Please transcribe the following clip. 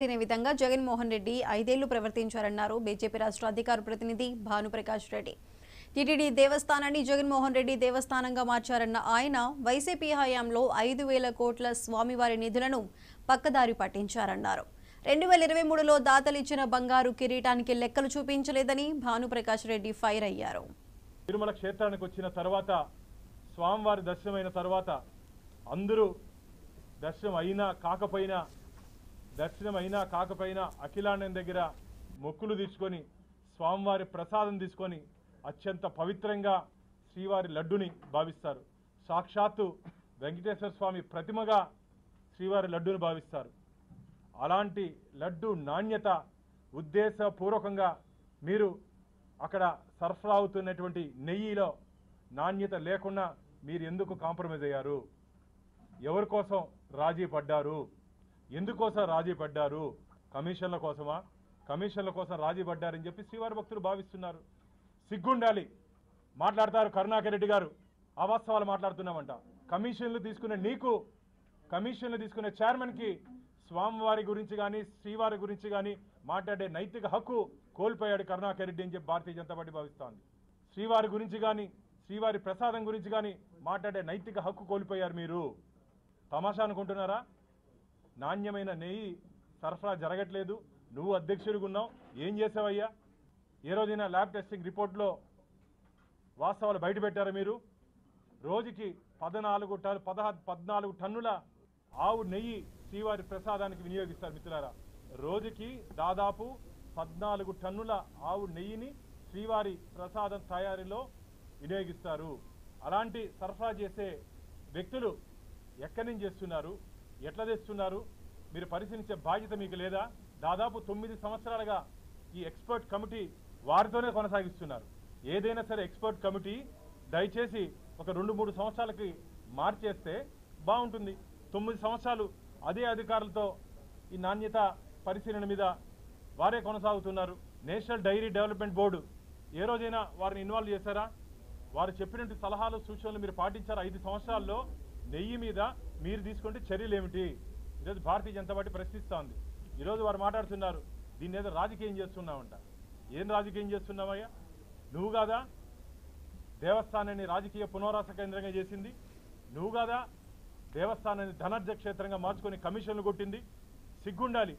దీని విధంగా జగన్మోహన్ రెడ్డి 5 ఏళ్లు ప్రవర్తించారన్నారు బీజేపీ రాష్ట్ర అధికార ప్రతినిధి భానుప్రకాష్ రెడ్డి. టీటీడీ దేవస్థానాన్ని జగన్మోహన్ రెడ్డి దేవస్థానంగా మార్చారన్న ఆయన వైసీపీ హయాంలో 5,000 కోట్ల స్వామివారి నిధులను పక్కదారి పట్టించారన్నారు. 2023లో దాతలు ఇచ్చిన బంగారు కిరీటానికి లెక్కలు చూపించలేదని భానుప్రకాష్ రెడ్డి ఫైర్ అయ్యారు. తిరుమల క్షేత్రానికి వచ్చిన తర్వాత స్వామివారి దర్శనమైన తర్వాత అందరూ దర్శనం అయినా కాకపోయినా అఖిలాండం దగ్గర మొక్కులు తీసుకొని స్వామివారి ప్రసాదం తీసుకొని అత్యంత పవిత్రంగా శ్రీవారి లడ్డుని భావిస్తారు. సాక్షాత్తు వెంకటేశ్వర స్వామి ప్రతిమగా శ్రీవారి లడ్డుని భావిస్తారు. అలాంటి లడ్డు నాణ్యత ఉద్దేశపూర్వకంగా మీరు అక్కడ సరఫరా అవుతున్నటువంటి నెయ్యిలో నాణ్యత లేకుండా మీరు ఎందుకు కాంప్రమైజ్ అయ్యారు? ఎవరి కోసం రాజీ పడ్డారు? ఎందుకోసం రాజీ పడ్డారు? కమిషన్ల కోసమా? కమిషన్ల కోసం రాజీ పడ్డారని చెప్పి శ్రీవారి భక్తులు భావిస్తున్నారు. సిగ్గుండాలి. మాట్లాడతారు కరుణాకర్ రెడ్డి గారు, అవాస్తవాలు మాట్లాడుతున్నామంట. కమిషన్లు తీసుకునే చైర్మన్కి స్వామివారి గురించి కానీ శ్రీవారి గురించి కానీ మాట్లాడే నైతిక హక్కు కోల్పోయాడు కరుణాకర్ రెడ్డి అని చెప్పి భారతీయ జనతా పార్టీ భావిస్తోంది. శ్రీవారి గురించి కానీ శ్రీవారి ప్రసాదం గురించి కానీ మాట్లాడే నైతిక హక్కు కోల్పోయారు. మీరు తమాషా అనుకుంటున్నారా? నాణ్యమైన నెయ్యి సరఫరా జరగట్లేదు. నువ్వు అధ్యక్షుడిగా ఉన్నావు, ఏం చేసావయ్యా? ఏ రోజైనా ల్యాబ్ టెస్టింగ్ రిపోర్ట్లో వాస్తవాలు బయటపెట్టారా మీరు? రోజుకి 14 టన్నుల ఆవు నెయ్యి శ్రీవారి ప్రసాదానికి వినియోగిస్తారు మిత్రులారా. రోజుకి దాదాపు 14 టన్నుల ఆవు నెయ్యిని శ్రీవారి ప్రసాదం తయారీలో వినియోగిస్తారు. అలాంటి సరఫరా చేసే వ్యక్తులు ఎక్కడి నుంచి చేస్తున్నారు, ఎట్లా తెస్తున్నారు? మీరు పరిశీలించే బాధ్యత మీకు లేదా? దాదాపు 9 సంవత్సరాలుగా ఈ ఎక్స్పర్ట్ కమిటీ వారితోనే కొనసాగిస్తున్నారు. ఏదైనా సరే ఎక్స్పర్ట్ కమిటీ దయచేసి ఒక 2-3 సంవత్సరాలకి మార్చేస్తే బాగుంటుంది. 9 సంవత్సరాలు అదే అధికారులతో ఈ నాణ్యత పరిశీలన మీద వారే కొనసాగుతున్నారు. నేషనల్ డైరీ డెవలప్మెంట్ బోర్డు ఏ రోజైనా వారిని ఇన్వాల్వ్ చేశారా? వారు చెప్పినట్టు సలహాలు సూచనలు మీరు పాటించారా? 5 సంవత్సరాల్లో నెయ్యి మీద మీరు తీసుకుంటే చర్యలు ఏమిటి? ఈరోజు భారతీయ జనతా పార్టీ ప్రశ్నిస్తూ ఉంది. ఈరోజు వారు మాట్లాడుతున్నారు, దీన్ని ఏదో రాజకీయం చేస్తున్నామంట. ఏం రాజకీయం చేస్తున్నామయ్యా? నువ్వు కాదా దేవస్థానాన్ని రాజకీయ పునరాస కేంద్రంగా చేసింది? నువ్వు కాదా దేవస్థానాన్ని ధనార్జ క్షేత్రంగా మార్చుకొని కమిషన్లు కొట్టింది? సిగ్గుండాలి.